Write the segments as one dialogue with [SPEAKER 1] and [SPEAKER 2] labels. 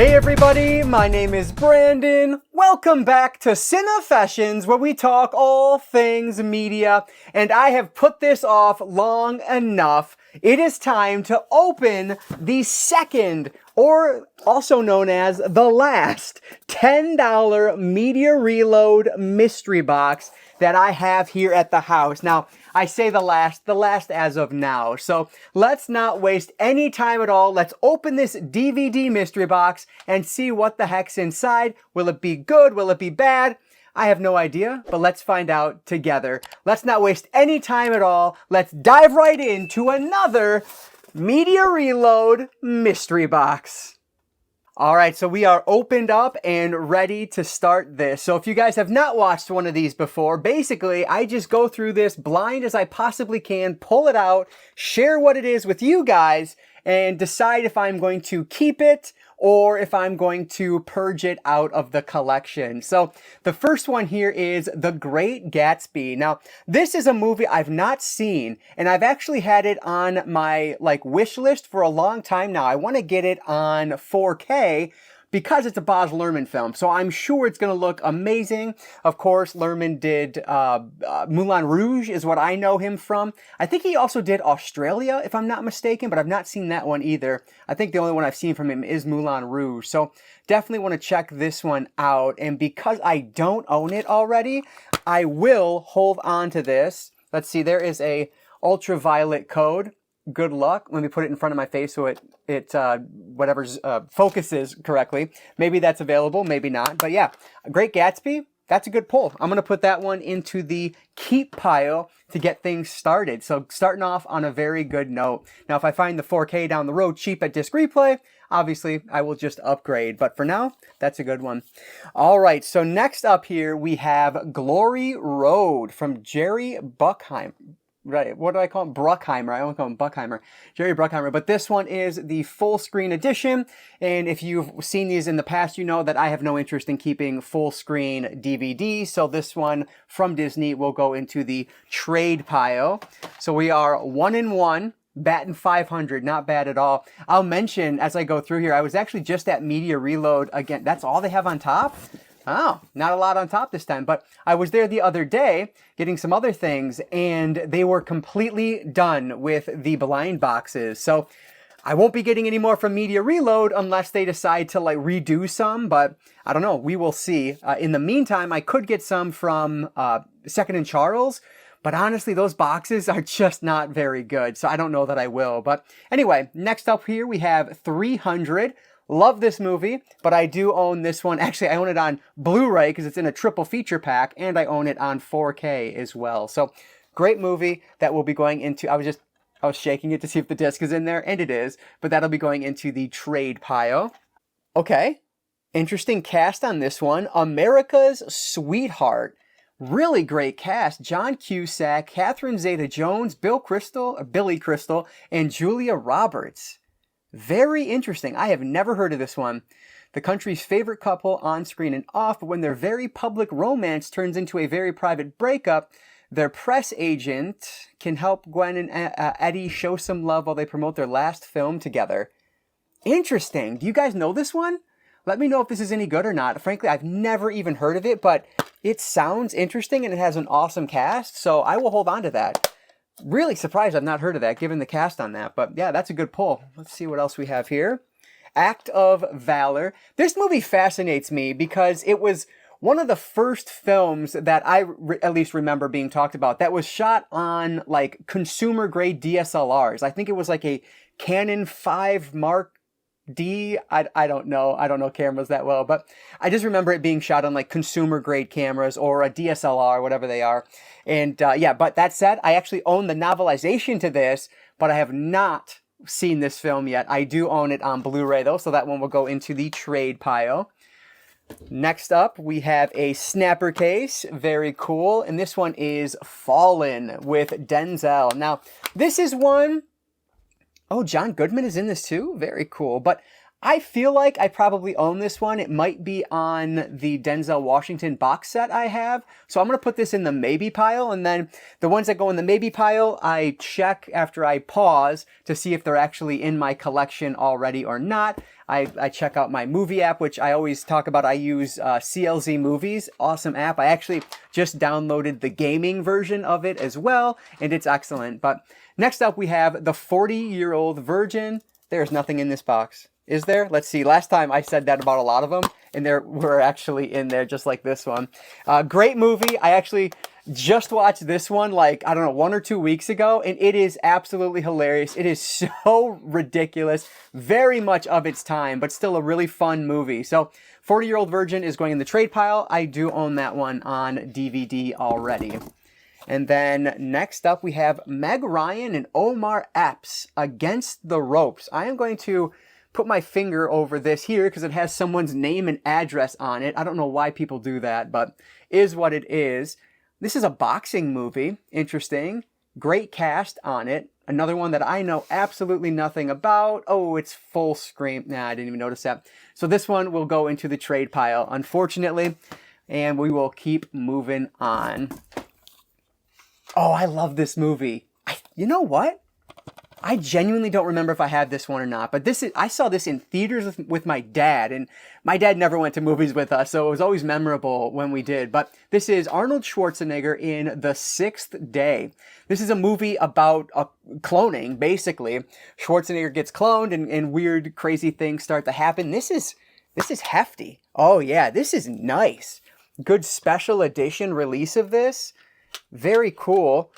[SPEAKER 1] Hey everybody, my name is Brandon. Welcome back to Cinefessions, where we talk all things media, and I have put this off long enough. It is time to open the second, or also known as the last, $10 Media Reload mystery box that I have here at the house. Now, I say the last as of now. So let's not waste any time at all. Let's open this DVD mystery box and see what the heck's inside. Will it be good? Will it be bad? I have no idea, but let's find out together. Let's not waste any time at all. Let's dive right into another Media Reload mystery box. All right, so we are opened up and ready to start this. So if you guys have not watched one of these before, basically I just go through this blind as I possibly can, pull it out, share what it is with you guys, and decide if I'm going to keep it or if I'm going to purge it out of the collection. So the first one here is The Great Gatsby. Now, this is a movie I've not seen, and I've actually had it on my wish list for a long time now. I want to get it on 4K because it's a Baz Luhrmann film, so I'm sure it's going to look amazing. Of course, Luhrmann did Moulin Rouge is what I know him from. I think he also did Australia, if I'm not mistaken, but I've not seen that one either. I think the only one I've seen from him is Moulin Rouge, so definitely want to check this one out. And because I don't own it already, I will hold on to this. Let's see, there is a ultraviolet code. Good luck. Let me put it in front of my face so it focuses correctly. Maybe that's available, maybe not. But yeah, Great Gatsby, that's a good pull. I'm going to put that one into the keep pile to get things started. So starting off on a very good note. Now, if I find the 4K down the road cheap at Disc Replay, obviously I will just upgrade. But for now, that's a good one. All right, so next up here, we have Glory Road from Jerry Bruckheimer. Right, what do I call him? Bruckheimer. I don't call him Buckheimer. Jerry Bruckheimer. But this one is the full screen edition. And if you've seen these in the past, you know that I have no interest in keeping full screen DVDs. So this one from Disney will go into the trade pile. So we are 1-1. Batting 500, not bad at all. I'll mention as I go through here, I was actually just at Media Reload again. That's all they have on top? Oh, not a lot on top this time, but I was there the other day getting some other things and they were completely done with the blind boxes. So I won't be getting any more from Media Reload unless they decide to redo some, but I don't know. We will see. In the meantime, I could get some from Second and Charles, but honestly, those boxes are just not very good. So I don't know that I will. But anyway, next up here, we have 300. Love this movie, but I do own this one. Actually, I own it on Blu-ray because it's in a triple feature pack, and I own it on 4K as well. So, great movie that will be going into... I was shaking it to see if the disc is in there, and it is, but that'll be going into the trade pile. Okay, interesting cast on this one. America's Sweetheart. Really great cast. John Cusack, Catherine Zeta-Jones, Billy Crystal, and Julia Roberts. Very interesting. I have never heard of this one. The country's favorite couple on screen and off, but when their very public romance turns into a very private breakup, their press agent can help Gwen and Eddie show some love while they promote their last film together. Interesting. Do you guys know this one? Let me know if this is any good or not. Frankly, I've never even heard of it, but it sounds interesting and it has an awesome cast, so I will hold on to that. Really surprised I've not heard of that, given the cast on that. But yeah, that's a good pull. Let's see what else we have here. Act of Valor. This movie fascinates me because it was one of the first films that I at least remember being talked about that was shot on consumer grade DSLRs. I think it was a Canon 5 Mark D. I don't know. I don't know cameras that well, but I just remember it being shot on consumer grade cameras or a DSLR, whatever they are. And yeah, but that said, I actually own the novelization to this, but I have not seen this film yet. I do own it on Blu-ray though, so that one will go into the trade pile. Next up, we have a snapper case. Very cool. And this one is Fallen with Denzel. Now, this is one... Oh, John Goodman is in this too? Very cool. But I feel like I probably own this one. It might be on the Denzel Washington box set I have. So I'm going to put this in the maybe pile. And then the ones that go in the maybe pile, I check after I pause to see if they're actually in my collection already or not. I check out my movie app, which I always talk about. I use CLZ Movies. Awesome app. I actually just downloaded the gaming version of it as well, and it's excellent. But next up, we have the 40-Year-Old Virgin. There's nothing in this box. Is there? Let's see. Last time I said that about a lot of them, and there were actually in there, just like this one. Great movie. I actually just watched this one like, I don't know, 1 or 2 weeks ago, and it is absolutely hilarious. It is so ridiculous, very much of its time, but still a really fun movie. So 40-Year-Old Virgin is going in the trade pile. I do own that one on DVD already. And then next up, we have Meg Ryan and Omar Epps, Against the Ropes. I am going to put my finger over this here because it has someone's name and address on it. I don't know why people do that, but is what it is. This is a boxing movie. Interesting. Great cast on it. Another one that I know absolutely nothing about. Oh, it's full screen. Nah, I didn't even notice that. So this one will go into the trade pile, unfortunately, and we will keep moving on. Oh, I love this movie. You know what? I genuinely don't remember if I have this one or not, but I saw this in theaters with my dad, and my dad never went to movies with us, so it was always memorable when we did. But this is Arnold Schwarzenegger in The Sixth Day. This is a movie about cloning, basically. Schwarzenegger gets cloned, and weird, crazy things start to happen. This is hefty. Oh yeah, this is nice. Good special edition release of this. Very cool.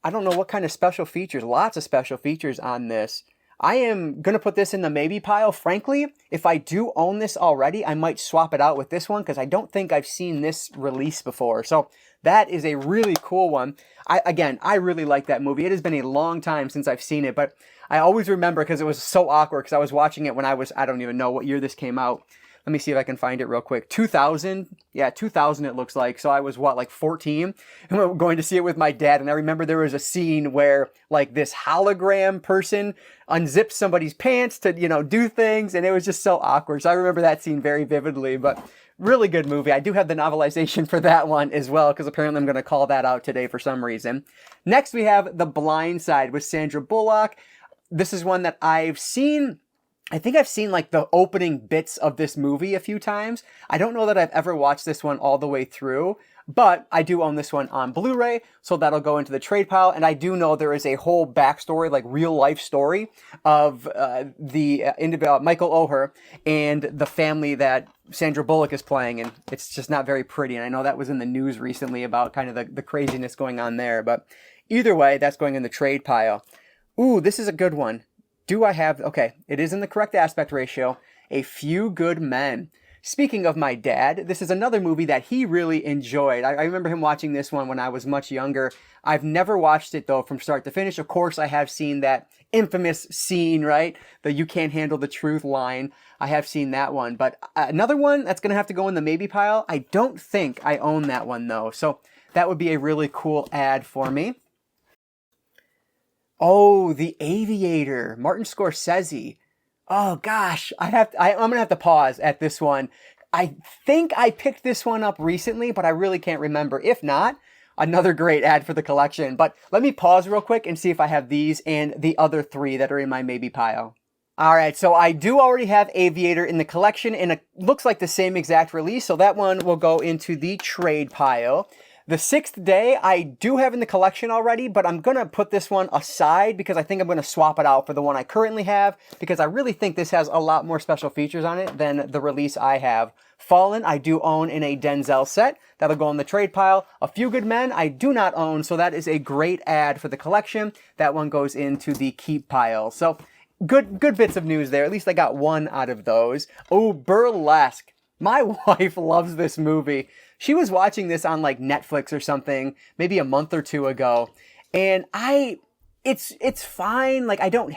[SPEAKER 1] I don't know what kind of special features. Lots of special features on this. I am going to put this in the maybe pile. Frankly, if I do own this already, I might swap it out with this one because I don't think I've seen this release before. So that is a really cool one. I really like that movie. It has been a long time since I've seen it, but I always remember because it was so awkward because I was watching it when I don't even know what year this came out. Let me see if I can find it real quick. 2000. Yeah, 2000 it looks like. So I was, like 14? And we were going to see it with my dad. And I remember there was a scene where, like, this hologram person unzips somebody's pants to, do things. And it was just so awkward. So I remember that scene very vividly. But really good movie. I do have the novelization for that one as well, because apparently I'm going to call that out today for some reason. Next, we have The Blind Side with Sandra Bullock. This is one that I've seen. I think I've seen like the opening bits of this movie a few times. I don't know that I've ever watched this one all the way through, but I do own this one on Blu-ray, so that'll go into the trade pile. And I do know there is a whole backstory, like real life story of the Michael O'Hare and the family that Sandra Bullock is playing, and it's just not very pretty. And I know that was in the news recently about kind of the craziness going on there, but either way, that's going in the trade pile. Ooh, this is a good one. Do I have... Okay, it is in the correct aspect ratio. A Few Good Men. Speaking of my dad, this is another movie that he really enjoyed. I remember him watching this one when I was much younger. I've never watched it, though, from start to finish. Of course, I have seen that infamous scene, right? The "You Can't Handle the Truth" line. I have seen that one. But another one that's going to have to go in the maybe pile. I don't think I own that one, though. So that would be a really cool ad for me. Oh, The Aviator, Martin Scorsese. Oh gosh, I'm gonna have to pause at this one. I think I picked this one up recently, but I really can't remember. If not, another great ad for the collection. But let me pause real quick and see if I have these and the other three that are in my maybe pile. All right, so I do already have Aviator in the collection, and it looks like the same exact release, so that one will go into the trade pile. The Sixth Day, I do have in the collection already, but I'm going to put this one aside because I think I'm going to swap it out for the one I currently have because I really think this has a lot more special features on it than the release I have. Fallen, I do own in a Denzel set. That'll go in the trade pile. A Few Good Men, I do not own, so that is a great ad for the collection. That one goes into the keep pile. So good bits of news there. At least I got one out of those. Oh, Burlesque. My wife loves this movie. She was watching this on like Netflix or something, maybe a month or two ago. And it's fine. Like I don't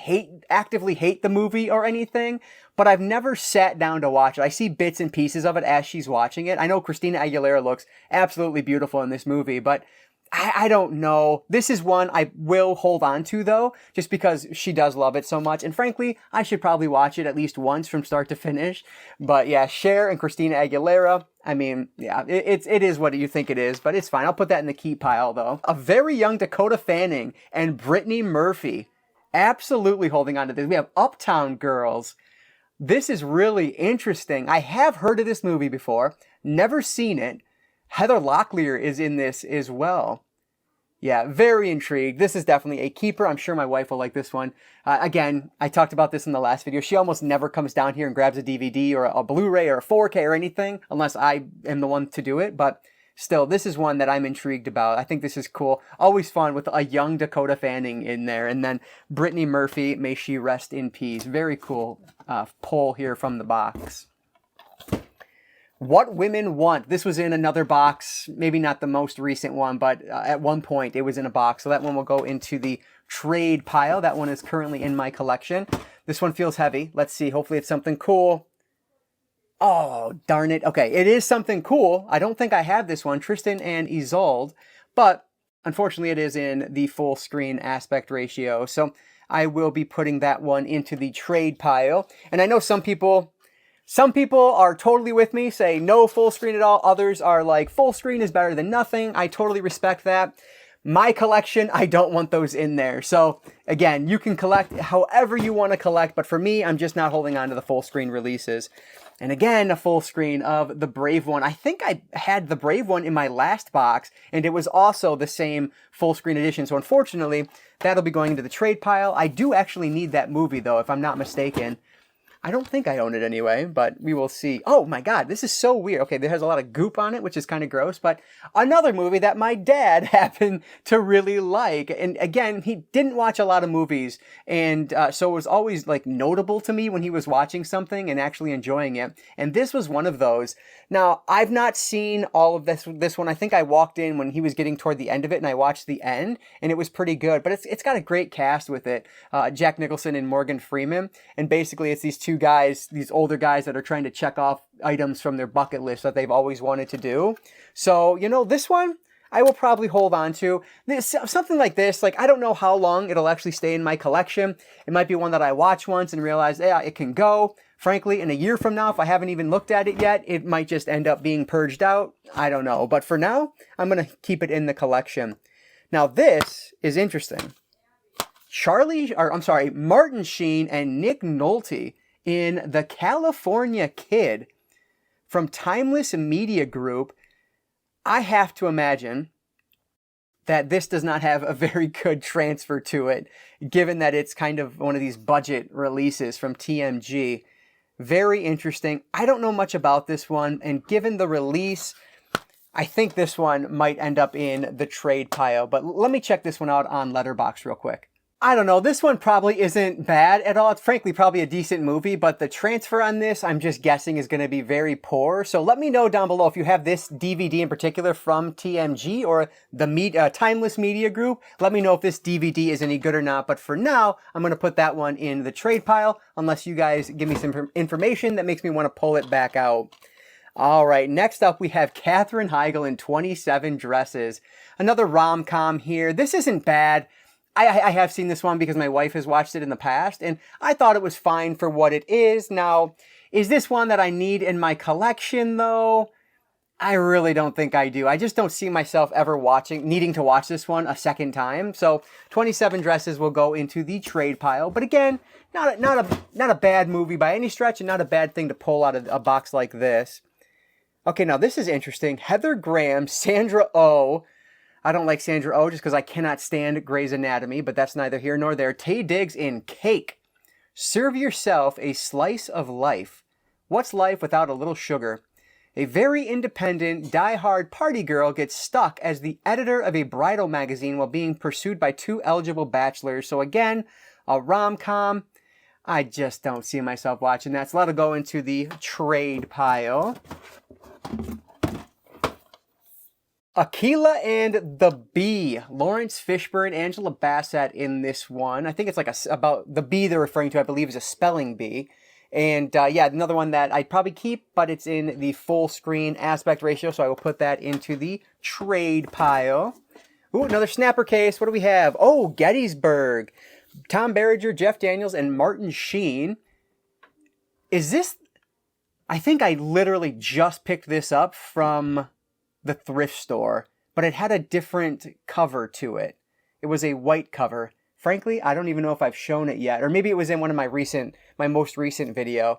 [SPEAKER 1] actively hate the movie or anything, but I've never sat down to watch it. I see bits and pieces of it as she's watching it. I know Christina Aguilera looks absolutely beautiful in this movie, but I don't know. This is one I will hold on to though, just because she does love it so much. And frankly, I should probably watch it at least once from start to finish. But yeah, Cher and Christina Aguilera. I mean, yeah, it is what you think it is, but it's fine. I'll put that in the keep pile though. A very young Dakota Fanning and Brittany Murphy. Absolutely holding on to this. We have Uptown Girls. This is really interesting. I have heard of this movie before, never seen it. Heather Locklear is in this as well. Yeah, very intrigued. This is definitely a keeper. I'm sure my wife will like this one. Again, I talked about this in the last video. She almost never comes down here and grabs a DVD or a Blu-ray or a 4K or anything, unless I am the one to do it. But still, this is one that I'm intrigued about. I think this is cool. Always fun with a young Dakota Fanning in there. And then Brittany Murphy, may she rest in peace. Very cool pull here from the box. What Women Want. This was in another box, maybe not the most recent one, but at one point it was in a box. So that one will go into the trade pile. That one is currently in my collection. This one feels heavy. Let's see. Hopefully it's something cool. Oh, darn it. Okay, it is something cool. I don't think I have this one, Tristan and Isolde, but unfortunately it is in the full screen aspect ratio. So I will be putting that one into the trade pile. And I know some people are totally with me, say no full screen at all. Others are like, full screen is better than nothing. I totally respect that. My collection, I don't want those in there. So again, you can collect however you want to collect, but for me, I'm just not holding on to the full screen releases. And again, a full screen of the Brave one. I think I had the Brave one in my last box, and it was also the same full screen edition. So unfortunately, that'll be going into the trade pile. I do actually need that movie though, if I'm not mistaken. I don't think I own it anyway, but we will see. Oh my God, this is so weird. Okay, there has a lot of goop on it, which is kind of gross, but another movie that my dad happened to really like. And again, he didn't watch a lot of movies, and so it was always like notable to me when he was watching something and actually enjoying it. And this was one of those. Now, I've not seen all of this one. I think I walked in when he was getting toward the end of it, and I watched the end, and it was pretty good. But it's got a great cast with it. Jack Nicholson and Morgan Freeman. And basically, it's these two guys, these older guys that are trying to check off items from their bucket list that they've always wanted to do. So, you know, this one I will probably hold on to. Something like this, like I don't know how long it'll actually stay in my collection. It might be one that I watch once and realize, yeah, it can go. Frankly, in a year from now, if I haven't even looked at it yet, it might just end up being purged out. I don't know. But for now, I'm going to keep it in the collection. Now, this is interesting. Martin Sheen and Nick Nolte in The California Kid from Timeless Media Group. I have to imagine that this does not have a very good transfer to it, given that it's kind of one of these budget releases from TMG. Very interesting. I don't know much about this one, and given the release, I think this one might end up in the trade pile. But let me check this one out on Letterboxd real quick. I don't know, this one probably isn't bad at all. It's frankly probably a decent movie, but the transfer on this, I'm just guessing, is going to be very poor. So let me know down below if you have this DVD in particular from TMG or the Timeless Media Group. Let me know if this DVD is any good or not. But for now, I'm going to put that one in the trade pile, unless you guys give me some information that makes me want to pull it back out. All right, next up we have Katherine Heigl in 27 Dresses. Another rom-com here. This isn't bad. I have seen this one because my wife has watched it in the past, and I thought it was fine for what it is. Now, is this one that I need in my collection, though? I really don't think I do. I just don't see myself ever needing to watch this one a second time. So 27 Dresses will go into the trade pile. But again, not a bad movie by any stretch, and not a bad thing to pull out of a box like this. Okay, now this is interesting. Heather Graham, Sandra Oh. I don't like Sandra Oh just because I cannot stand Grey's Anatomy, but that's neither here nor there. Taye Diggs in Cake. Serve yourself a slice of life. What's life without a little sugar? A very independent, die-hard party girl gets stuck as the editor of a bridal magazine while being pursued by two eligible bachelors. So again, a rom-com. I just don't see myself watching that. So that'll go into the trade pile. Akeelah and the Bee. Lawrence Fishburne, Angela Bassett in this one. I think it's like about the bee they're referring to, I believe, is a spelling bee. And yeah, another one that I'd probably keep, but it's in the full screen aspect ratio, so I will put that into the trade pile. Ooh, another snapper case. What do we have? Oh, Gettysburg. Tom Berenger, Jeff Daniels, and Martin Sheen. Is this... I think I literally just picked this up from the thrift store, but it had a different cover to it. It was a white cover. Frankly, I don't even know if I've shown it yet, or maybe it was in one of my most recent video.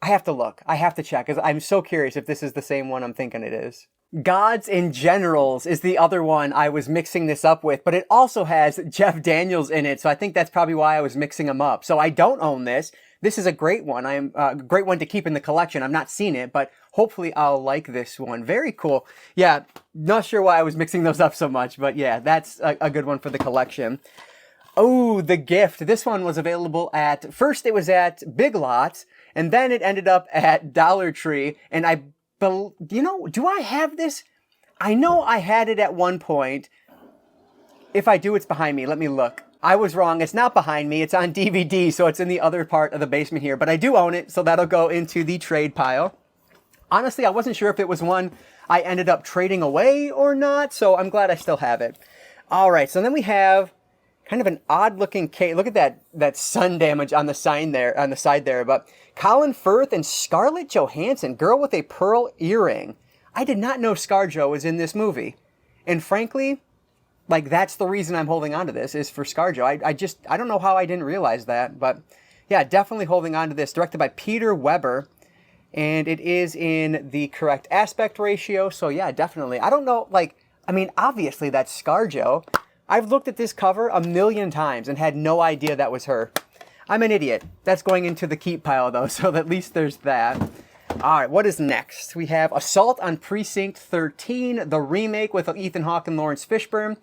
[SPEAKER 1] I have to look. I have to check, because I'm so curious if this is the same one I'm thinking it is. Gods and Generals is the other one I was mixing this up with, but it also has Jeff Daniels in it, so I think that's probably why I was mixing them up. So I don't own this. This is a great one. I'm a great one to keep in the collection. I've not seen it, but hopefully I'll like this one. Very cool. Yeah, not sure why I was mixing those up so much, but yeah, that's a good one for the collection. Oh, The Gift. This one was available at, first it was at Big Lots, and then it ended up at Dollar Tree, and do I have this? I know I had it at one point. If I do, it's behind me. Let me look. I was wrong. It's not behind me. It's on DVD, so it's in the other part of the basement here. But I do own it, so that'll go into the trade pile. Honestly, I wasn't sure if it was one I ended up trading away or not, so I'm glad I still have it. All right, so then we have kind of an odd-looking case. Look at that sun damage on the side there. But Colin Firth and Scarlett Johansson, Girl with a Pearl Earring. I did not know ScarJo was in this movie, and frankly, like, that's the reason I'm holding on to this, is for ScarJo. I don't know how I didn't realize that, but yeah, definitely holding on to this. Directed by Peter Weber, and it is in the correct aspect ratio, so yeah, definitely. I don't know, like, I mean, obviously that's ScarJo. I've looked at this cover a million times and had no idea that was her. I'm an idiot. That's going into the keep pile, though, so at least there's that. All right, what is next? We have Assault on Precinct 13, the remake with Ethan Hawke and Lawrence Fishburne.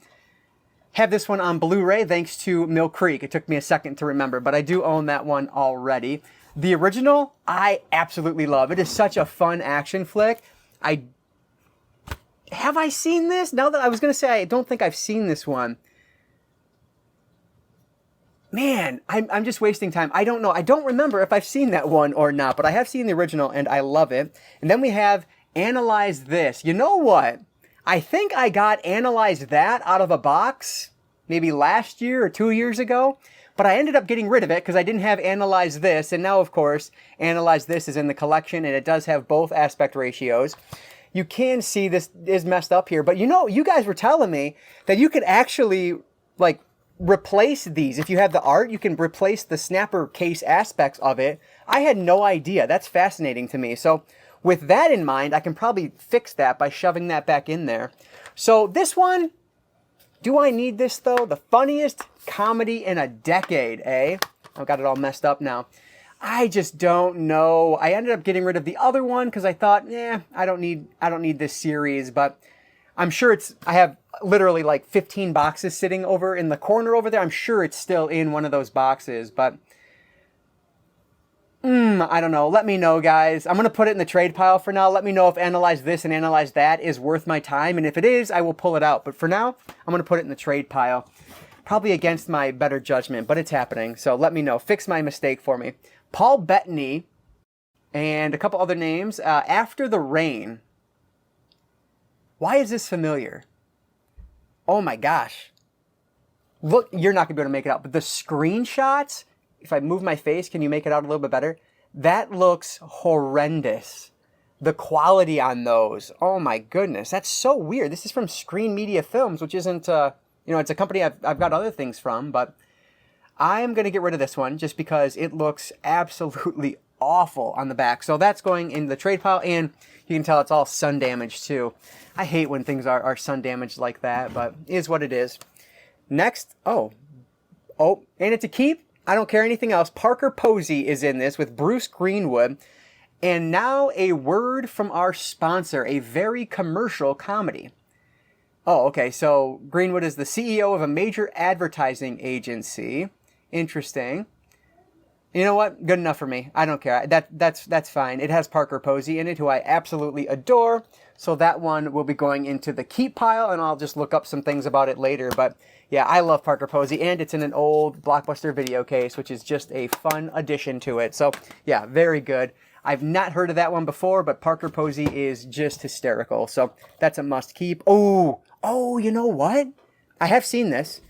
[SPEAKER 1] Have this one on Blu-ray thanks to Mill Creek. It took me a second to remember, but I do own that one already. The original, I absolutely love. It is such a fun action flick. Have I seen this? Now that I was going to say, I don't think I've seen this one. Man, I'm just wasting time. I don't know. I don't remember if I've seen that one or not, but I have seen the original and I love it. And then we have Analyze This. You know what? I think I got Analyze That out of a box maybe last year or 2 years ago, but I ended up getting rid of it because I didn't have Analyze This, and now, of course, Analyze This is in the collection, and it does have both aspect ratios. You can see this is messed up here, but you know, you guys were telling me that you could actually, like, replace these. If you have the art, you can replace the snapper case aspects of it. I had no idea. That's fascinating to me. So with that in mind, I can probably fix that by shoving that back in there. So this one, do I need this though? The funniest comedy in a decade, eh? I've got it all messed up now. I just don't know. I ended up getting rid of the other one because I thought, I don't need this series, but I'm sure I have literally like 15 boxes sitting over in the corner over there. I'm sure it's still in one of those boxes, but I don't know. Let me know, guys. I'm going to put it in the trade pile for now. Let me know if Analyze This and Analyze That is worth my time. And if it is, I will pull it out. But for now, I'm going to put it in the trade pile. Probably against my better judgment, but it's happening. So let me know. Fix my mistake for me. Paul Bettany and a couple other names. After the Rain. Why is this familiar? Oh my gosh. Look, you're not going to be able to make it out. But the screenshots... If I move my face, can you make it out a little bit better? That looks horrendous. The quality on those. Oh my goodness. That's so weird. This is from Screen Media Films, which isn't, it's a company I've got other things from, but I am going to get rid of this one just because it looks absolutely awful on the back. So that's going in the trade pile, and you can tell it's all sun damaged too. I hate when things are sun damaged like that, but it is what it is. Next, oh, and it's a keep. I don't care anything else. Parker Posey is in this with Bruce Greenwood. And now a word from our sponsor, a very commercial comedy. Oh, okay, so Greenwood is the CEO of a major advertising agency. Interesting. You know what? Good enough for me. I don't care. That's fine. It has Parker Posey in it, who I absolutely adore. So that one will be going into the keep pile, and I'll just look up some things about it later. But yeah, I love Parker Posey, and it's in an old Blockbuster video case, which is just a fun addition to it. So yeah, very good. I've not heard of that one before, but Parker Posey is just hysterical. So that's a must keep. Oh, you know what? I have seen this.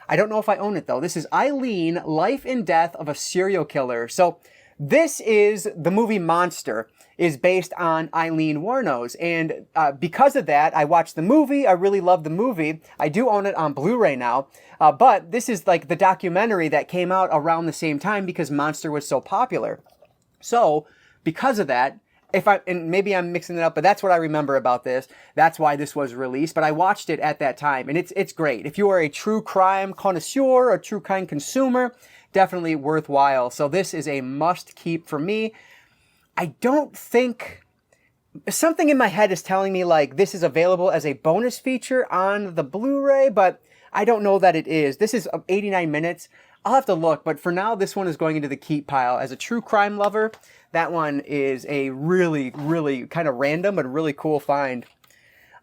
[SPEAKER 1] I don't know if I own it though. This is Eileen, Life and Death of a Serial Killer. So this is the movie Monster, is based on Eileen Wuornos. And because of that, I watched the movie. I really loved the movie. I do own it on Blu-ray now. But this is like the documentary that came out around the same time because Monster was so popular. So because of that, and maybe I'm mixing it up, but that's what I remember about this. That's why this was released. But I watched it at that time, and it's great. If you are a true crime connoisseur, a true crime consumer, definitely worthwhile. So this is a must keep for me. I don't think, something in my head is telling me like this is available as a bonus feature on the Blu-ray, but I don't know that it is. This is 89 minutes. I'll have to look, but for now, this one is going into the keep pile. As a true crime lover, that one is a really, really kind of random, but really cool find.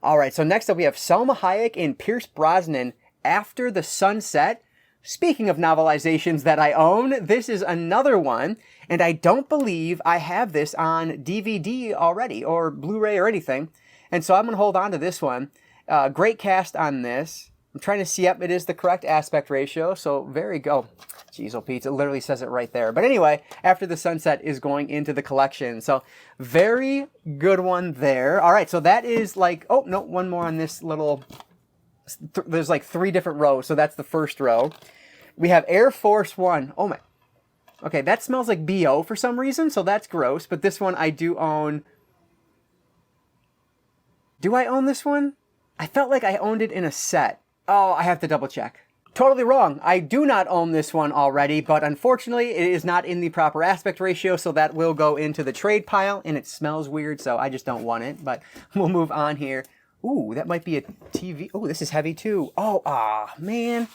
[SPEAKER 1] All right, so next up we have Salma Hayek and Pierce Brosnan, After the Sunset. Speaking of novelizations that I own, this is another one, and I don't believe I have this on DVD already, or Blu-ray or anything, and so I'm going to hold on to this one. Great cast on this. I'm trying to see, yep, it is the correct aspect ratio, so very go. Jeez, oh Pete, it literally says it right there. But anyway, After the Sunset is going into the collection, so very good one there. All right, so that is like, oh, no, one more on this little, there's like 3 different rows, so that's the first row. We have Air Force One. Oh my, okay, that smells like BO for some reason, so that's gross, but this one I do own. Do I own this one? I felt like I owned it in a set. Oh, I have to double check. Totally wrong. I do not own this one already, but unfortunately it is not in the proper aspect ratio, so that will go into the trade pile, and it smells weird, so I just don't want it, but we'll move on here. Ooh, that might be a TV. Oh, this is heavy too. Oh, man.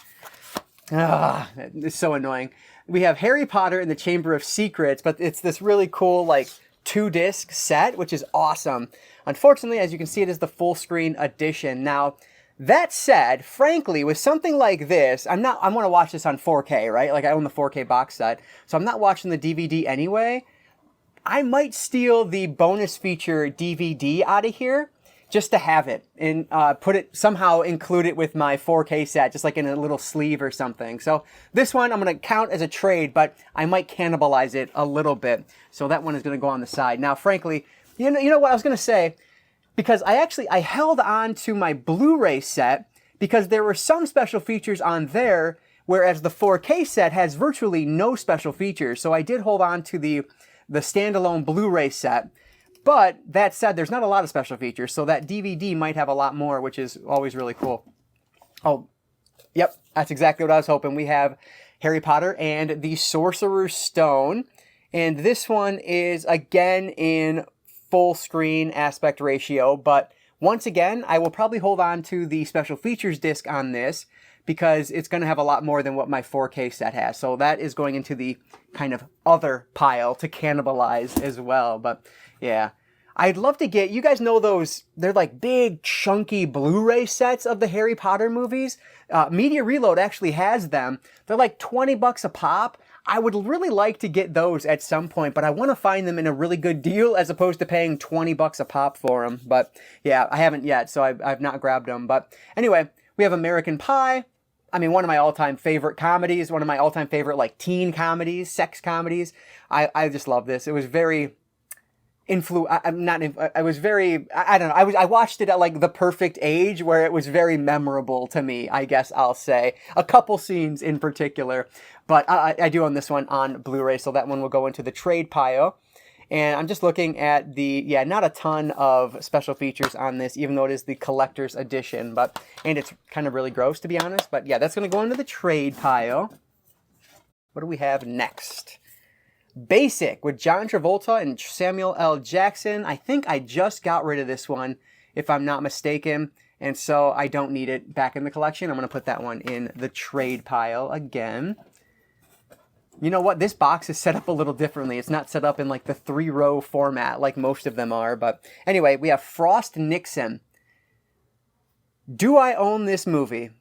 [SPEAKER 1] It's so annoying. We have Harry Potter and the Chamber of Secrets, but it's this really cool, like, 2-disc set, which is awesome. Unfortunately, as you can see, it is the full screen edition. Now, that said, frankly, with something like this, I want to watch this on 4K, right? Like, I own the 4K box set, so I'm not watching the DVD anyway. I might steal the bonus feature DVD out of here just to have it and somehow include it with my 4K set, just like in a little sleeve or something. So this one I'm going to count as a trade, but I might cannibalize it a little bit. So that one is going to go on the side. Now, frankly, you know what I was going to say? Because I held on to my Blu-ray set because there were some special features on there, whereas the 4K set has virtually no special features. So I did hold on to the standalone Blu-ray set. But that said, there's not a lot of special features, so that DVD might have a lot more, which is always really cool. Oh, yep, that's exactly what I was hoping. We have Harry Potter and the Sorcerer's Stone, and this one is, again, in full screen aspect ratio, but once again, I will probably hold on to the special features disc on this because it's going to have a lot more than what my 4K set has. So that is going into the kind of other pile to cannibalize as well. But yeah, I'd love to get, you guys know those, they're like big chunky Blu-ray sets of the Harry Potter movies. Media Reload actually has them. They're like $20 a pop. I would really like to get those at some point, but I want to find them in a really good deal as opposed to paying $20 a pop for them. But yeah, I haven't yet, so I've not grabbed them. But anyway, we have American Pie. I mean, one of my all-time favorite comedies, one of my all-time favorite like teen comedies, sex comedies. I just love this. It was very I was very, I don't know, I watched it at like the perfect age where it was very memorable to me, I guess I'll say. A couple scenes in particular, but I do own this one on Blu-ray, so that one will go into the trade pile. And I'm just looking at not a ton of special features on this, even though it is the collector's edition, and it's kind of really gross, to be honest. But yeah, that's going to go into the trade pile. What do we have next? Basic with John Travolta and Samuel L. Jackson. I think I just got rid of this one, if I'm not mistaken, and so I don't need it back in the collection. I'm going to put that one in the trade pile again. You know what? This box is set up a little differently. It's not set up in like the 3-row format like most of them are. But anyway, we have Frost Nixon. Do I own this movie?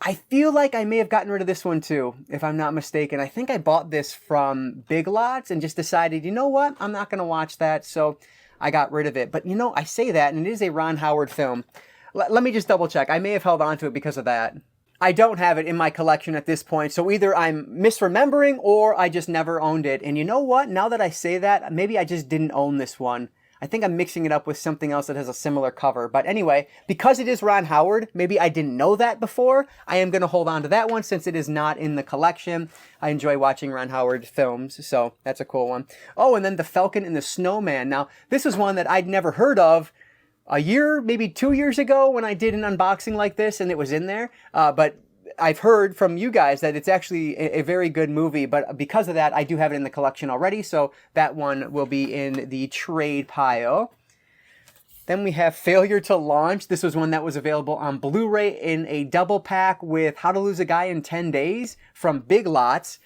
[SPEAKER 1] I feel like I may have gotten rid of this one too, if I'm not mistaken. I think I bought this from Big Lots and just decided, you know what? I'm not going to watch that, so I got rid of it. But you know, I say that, and it is a Ron Howard film. Let me just double check. I may have held on to it because of that. I don't have it in my collection at this point, so either I'm misremembering or I just never owned it. And you know what? Now that I say that, maybe I just didn't own this one. I think I'm mixing it up with something else that has a similar cover. But anyway, because it is Ron Howard, maybe I didn't know that before. I am going to hold on to that one since it is not in the collection. I enjoy watching Ron Howard films, so that's a cool one. Oh, and then The Falcon and the Snowman. Now, this is one that I'd never heard of a year, maybe 2 years ago when I did an unboxing like this and it was in there. But I've heard from you guys that it's actually a very good movie, but because of that, I do have it in the collection already, so that one will be in the trade pile. Then we have Failure to Launch. This was one that was available on Blu-ray in a double pack with How to Lose a Guy in 10 Days from Big Lots,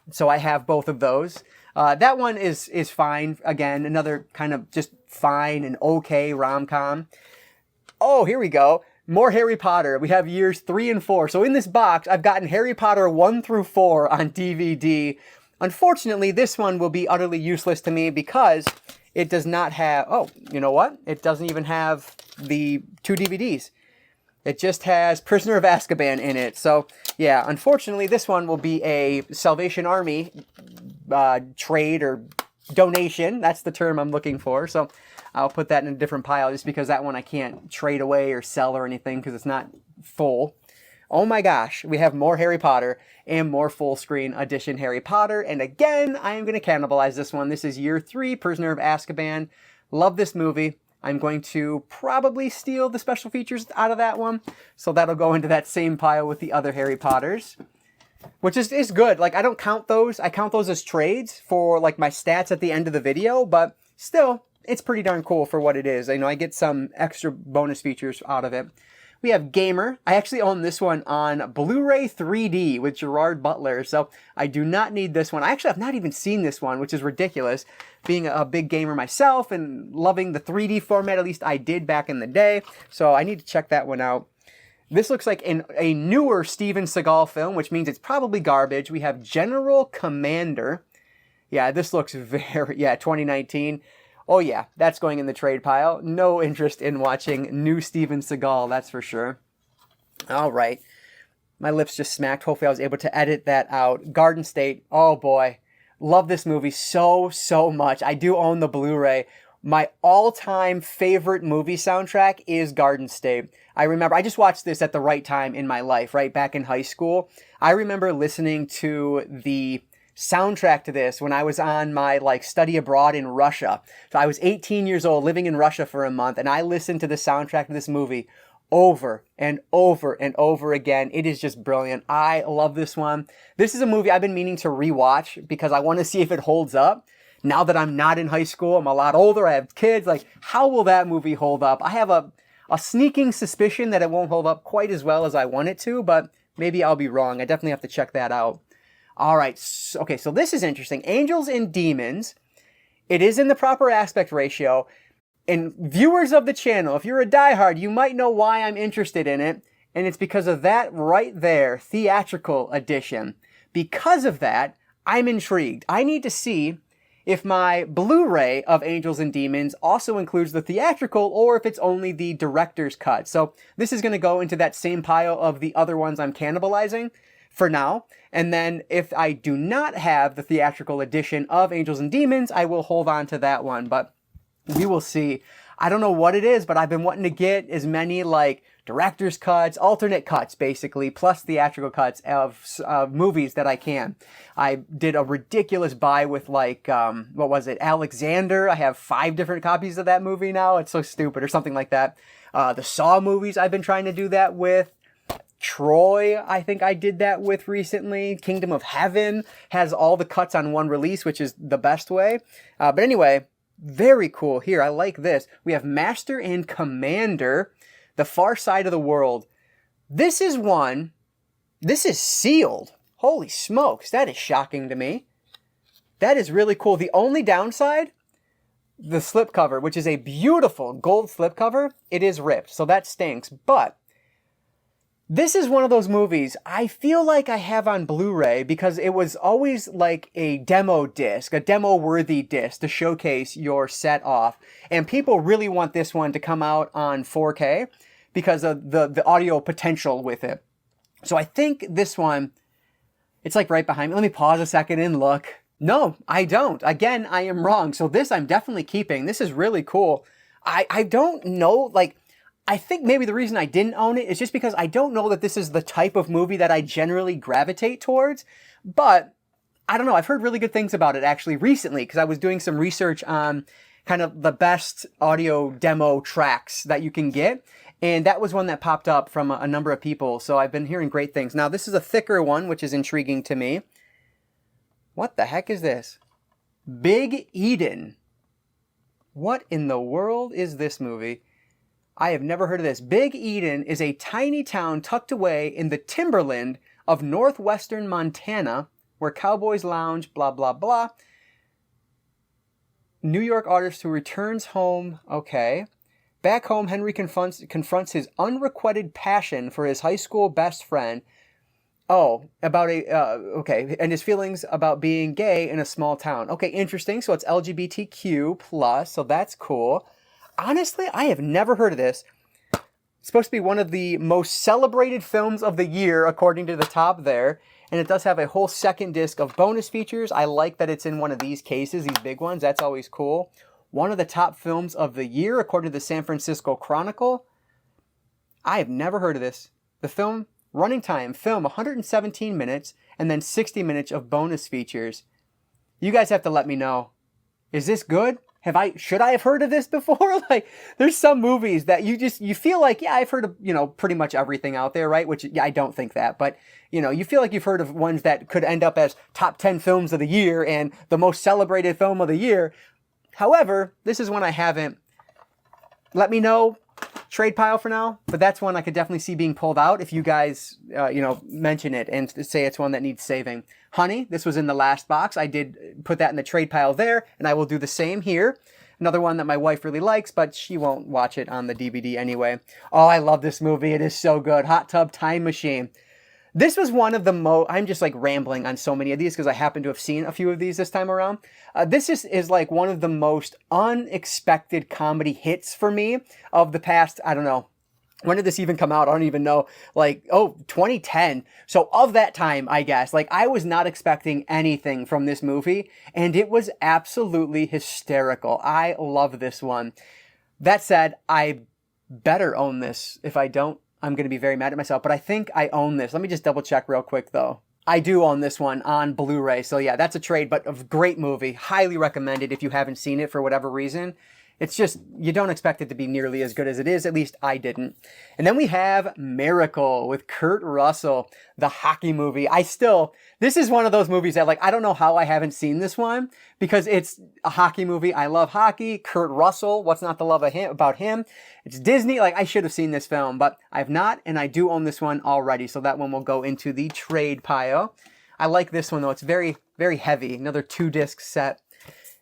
[SPEAKER 1] so I have both of those. That one is fine. Again, another kind of just fine and okay rom-com. Oh, here we go. More Harry Potter. We have years 3 and 4. So in this box, I've gotten Harry Potter 1 through 4 on DVD. Unfortunately, this one will be utterly useless to me because it does not have... Oh, you know what? It doesn't even have the 2 DVDs. It just has Prisoner of Azkaban in it. So, yeah, unfortunately, this one will be a Salvation Army trade or donation. That's the term I'm looking for. So I'll put that in a different pile just because that one I can't trade away or sell or anything because it's not full. Oh my gosh, we have more Harry Potter and more full screen edition Harry Potter. And again, I am going to cannibalize this one. This is year 3, Prisoner of Azkaban. Love this movie. I'm going to probably steal the special features out of that one. So that'll go into that same pile with the other Harry Potters. Which is good. Like, I don't count those. I count those as trades for, like, my stats at the end of the video. But still, it's pretty darn cool for what it is. You know, I get some extra bonus features out of it. We have Gamer. I actually own this one on Blu-ray 3D with Gerard Butler. So I do not need this one. I actually have not even seen this one, which is ridiculous. Being a big gamer myself and loving the 3D format, at least I did back in the day. So I need to check that one out. This looks like a newer Steven Seagal film, which means it's probably garbage. We have General Commander. Yeah, this looks very... Yeah, 2019. Oh yeah, that's going in the trade pile. No interest in watching new Steven Seagal, that's for sure. All right. My lips just smacked. Hopefully I was able to edit that out. Garden State. Oh boy. Love this movie so much. I do own the Blu-ray. My all-time favorite movie soundtrack is Garden State. I remember, I just watched this at the right time in my life, right back in high school. I remember listening to the soundtrack to this when I was on my study abroad in Russia. So I was 18 years old living in Russia for a month and I listened to the soundtrack to this movie over and over and over again. It is just brilliant. I love this one. This is a movie I've been meaning to rewatch because I want to see if it holds up. Now that I'm not in high school, I'm a lot older, I have kids, how will that movie hold up? I have a sneaking suspicion that it won't hold up quite as well as I want it to, but maybe I'll be wrong. I definitely have to check that out. All right, okay, so this is interesting. Angels and Demons. It is in the proper aspect ratio. And viewers of the channel, if you're a diehard, you might know why I'm interested in it. And it's because of that right there, theatrical edition. Because of that, I'm intrigued. I need to see if my Blu-ray of Angels and Demons also includes the theatrical or if it's only the director's cut. So this is going to go into that same pile of the other ones I'm cannibalizing for now. And then if I do not have the theatrical edition of Angels and Demons, I will hold on to that one. But we will see. I don't know what it is, but I've been wanting to get as many director's cuts, alternate cuts basically, plus theatrical cuts of movies that I can. I did a ridiculous buy with what was it, Alexander. I have 5 different copies of that movie now. It's so stupid, or something like that. The Saw movies I've been trying to do that with. Troy, I think I did that with recently. Kingdom of Heaven has all the cuts on one release, which is the best way. But anyway, very cool. Here, I like this. We have Master and Commander, The Far Side of the World. This is sealed. Holy smokes, that is shocking to me. That is really cool. The only downside, the slipcover, which is a beautiful gold slipcover, it is ripped, so that stinks. But this is one of those movies I feel like I have on Blu-ray because it was always like a demo disc, a demo-worthy disc to showcase your set off. And people really want this one to come out on 4K because of the audio potential with it. So I think this one, it's like right behind me. Let me pause a second and look. No, I don't. Again, I am wrong. So this I'm definitely keeping. This is really cool. I don't know, like, I think maybe the reason I didn't own it is just because I don't know that this is the type of movie that I generally gravitate towards. But I don't know. I've heard really good things about it actually recently because I was doing some research on kind of the best audio demo tracks that you can get. And that was one that popped up from a number of people. So I've been hearing great things. Now, this is a thicker one, which is intriguing to me. What the heck is this? Big Eden. What in the world is this movie? I have never heard of this. Big Eden is a tiny town tucked away in the timberland of northwestern Montana, where cowboys lounge, blah, blah, blah. New York artist who returns home. Okay. Back home, Henry confronts his unrequited passion for his high school best friend. Oh, about okay, and his feelings about being gay in a small town. Okay, interesting. So it's LGBTQ plus, so that's cool. Honestly, I have never heard of this. It's supposed to be one of the most celebrated films of the year, according to the top there. And it does have a whole second disc of bonus features. I like that it's in one of these cases, these big ones. That's always cool. One of the top films of the year, according to the San Francisco Chronicle. I have never heard of this. The film, running time, film 117 minutes, and then 60 minutes of bonus features. You guys have to let me know. Is this good? Should I have heard of this before? Like, there's some movies that you feel like, yeah, I've heard of, pretty much everything out there, right? Which, yeah, I don't think that, but, you feel like you've heard of ones that could end up as top 10 films of the year and the most celebrated film of the year. However, this is one I haven't. Let me know. Trade pile for now, but that's one I could definitely see being pulled out if you guys, mention it and say it's one that needs saving. Honey, this was in the last box. I did put that in the trade pile there, and I will do the same here. Another one that my wife really likes, but she won't watch it on the DVD anyway. Oh, I love this movie. It is so good. Hot Tub Time Machine. This was one of the most, I'm just like rambling on so many of these because I happen to have seen a few of these this time around. This is like one of the most unexpected comedy hits for me of the past, I don't know. When did this even come out? I don't even know. 2010. So of that time, I guess, I was not expecting anything from this movie and it was absolutely hysterical. I love this one. That said, I better own this. If I don't, I'm going to be very mad at myself, but I think I own this. Let me just double check real quick though. I do own this one on Blu-ray. So yeah, that's a trade, but a great movie. Highly recommended if you haven't seen it for whatever reason. It's just, you don't expect it to be nearly as good as it is. At least I didn't. And then we have Miracle with Kurt Russell, the hockey movie. This is one of those movies that I don't know how I haven't seen this one because it's a hockey movie. I love hockey. Kurt Russell, what's not to love about him? It's Disney. I should have seen this film, but I've not, and I do own this one already. So that one will go into the trade pile. I like this one though. It's very, very heavy. Another 2-disc set.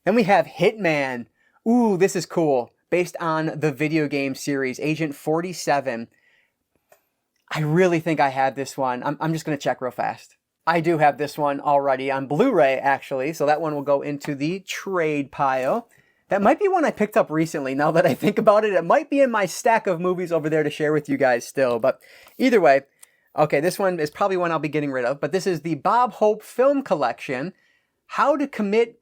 [SPEAKER 1] Then we have Hitman. Ooh, this is cool. Based on the video game series, Agent 47. I really think I had this one. I'm just going to check real fast. I do have this one already on Blu-ray, actually. So that one will go into the trade pile. That might be one I picked up recently. Now that I think about it, it might be in my stack of movies over there to share with you guys still. But either way, okay, this one is probably one I'll be getting rid of. But this is the Bob Hope Film Collection. How to Commit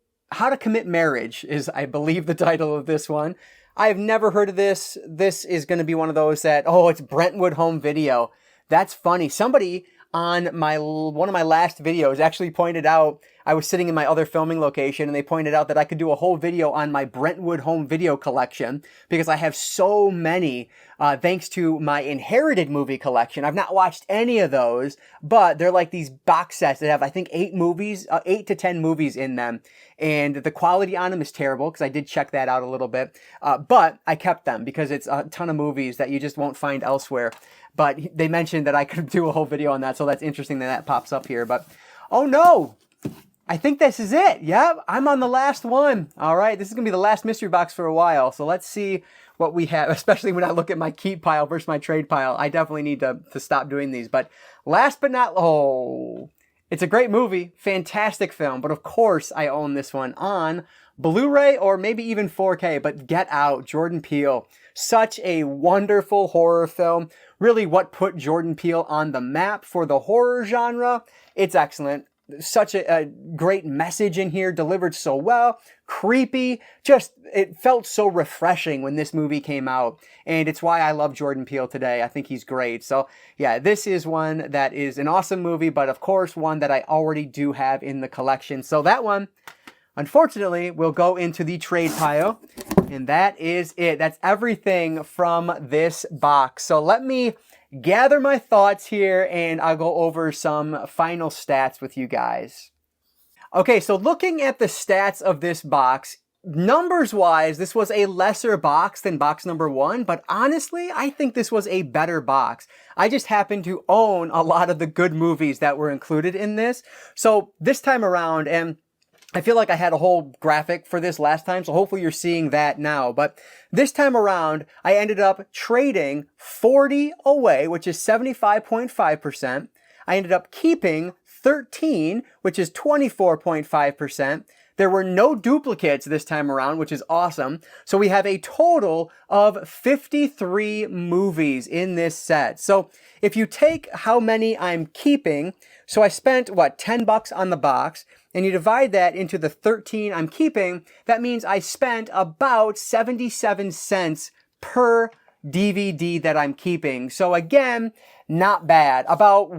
[SPEAKER 1] Marriage is, I believe, the title of this one. I have never heard of this. This is going to be one of those that, it's Brentwood Home Video. That's funny. Somebody on one of my last videos actually pointed out, I was sitting in my other filming location and they pointed out that I could do a whole video on my Brentwood Home Video collection because I have so many, thanks to my inherited movie collection. I've not watched any of those, but they're like these box sets that have, I think, 8 to 10 movies in them. And the quality on them is terrible because I did check that out a little bit. But I kept them because it's a ton of movies that you just won't find elsewhere. But they mentioned that I could do a whole video on that. So that's interesting that pops up here. But, oh no, I think this is it. Yeah, I'm on the last one. All right, this is going to be the last mystery box for a while. So let's see what we have, especially when I look at my keep pile versus my trade pile. I definitely need to stop doing these. But last but not, it's a great movie, fantastic film, but of course I own this one on Blu-ray or maybe even 4K, but Get Out, Jordan Peele. Such a wonderful horror film. Really what put Jordan Peele on the map for the horror genre. It's excellent. Such a great message in here, delivered so well, creepy, just, it felt so refreshing when this movie came out, and it's why I love Jordan Peele today. I think he's great. So yeah, this is one that is an awesome movie, but of course one that I already do have in the collection. So that one, unfortunately, will go into the trade pile, and that is it. That's everything from this box. So let me gather my thoughts here, and I'll go over some final stats with you guys. Okay, so looking at the stats of this box, numbers-wise, this was a lesser box than box number 1, but honestly, I think this was a better box. I just happen to own a lot of the good movies that were included in this. So this time around, and I feel like I had a whole graphic for this last time, so hopefully you're seeing that now. But this time around, I ended up trading 40 away, which is 75.5%. I ended up keeping 13, which is 24.5%. There were no duplicates this time around, which is awesome. So we have a total of 53 movies in this set. So if you take how many I'm keeping, so I spent, what, $10 on the box, and you divide that into the 13 I'm keeping, that means I spent about 77 cents per DVD that I'm keeping. So again, not bad. About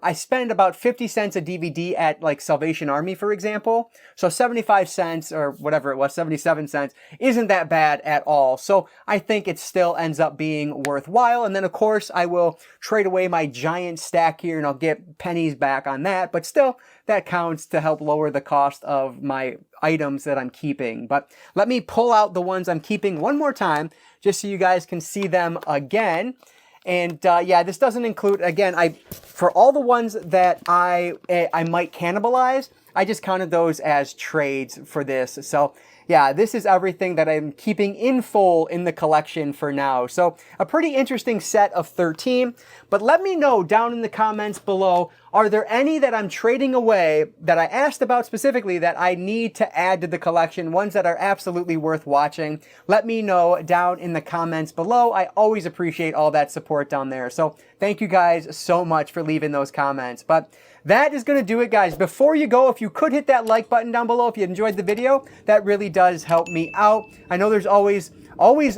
[SPEAKER 1] I spend about 50 cents a DVD at like Salvation Army, for example. So 75 cents or whatever it was, 77 cents, isn't that bad at all. So I think it still ends up being worthwhile. And then of course I will trade away my giant stack here and I'll get pennies back on that. But still, that counts to help lower the cost of my items that I'm keeping. But let me pull out the ones I'm keeping one more time, just so you guys can see them again. And yeah, this doesn't include, again, for all the ones that I might cannibalize, I just counted those as trades for this. So yeah, this is everything that I'm keeping in full in the collection for now. So a pretty interesting set of 13, but let me know down in the comments below, are there any that I'm trading away that I asked about specifically that I need to add to the collection, ones that are absolutely worth watching? Let me know down in the comments below. I always appreciate all that support down there. So thank you guys so much for leaving those comments. But that is going to do it, guys. Before you go, if you could hit that like button down below if you enjoyed the video, that really does help me out. I know there's always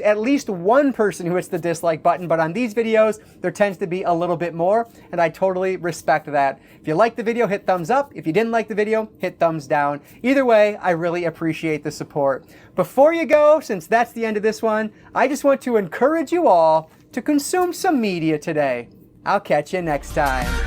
[SPEAKER 1] at least one person who hits the dislike button, but on these videos, there tends to be a little bit more, and I totally respect that. If you liked the video, hit thumbs up. If you didn't like the video, hit thumbs down. Either way, I really appreciate the support. Before you go, since that's the end of this one, I just want to encourage you all to consume some media today. I'll catch you next time.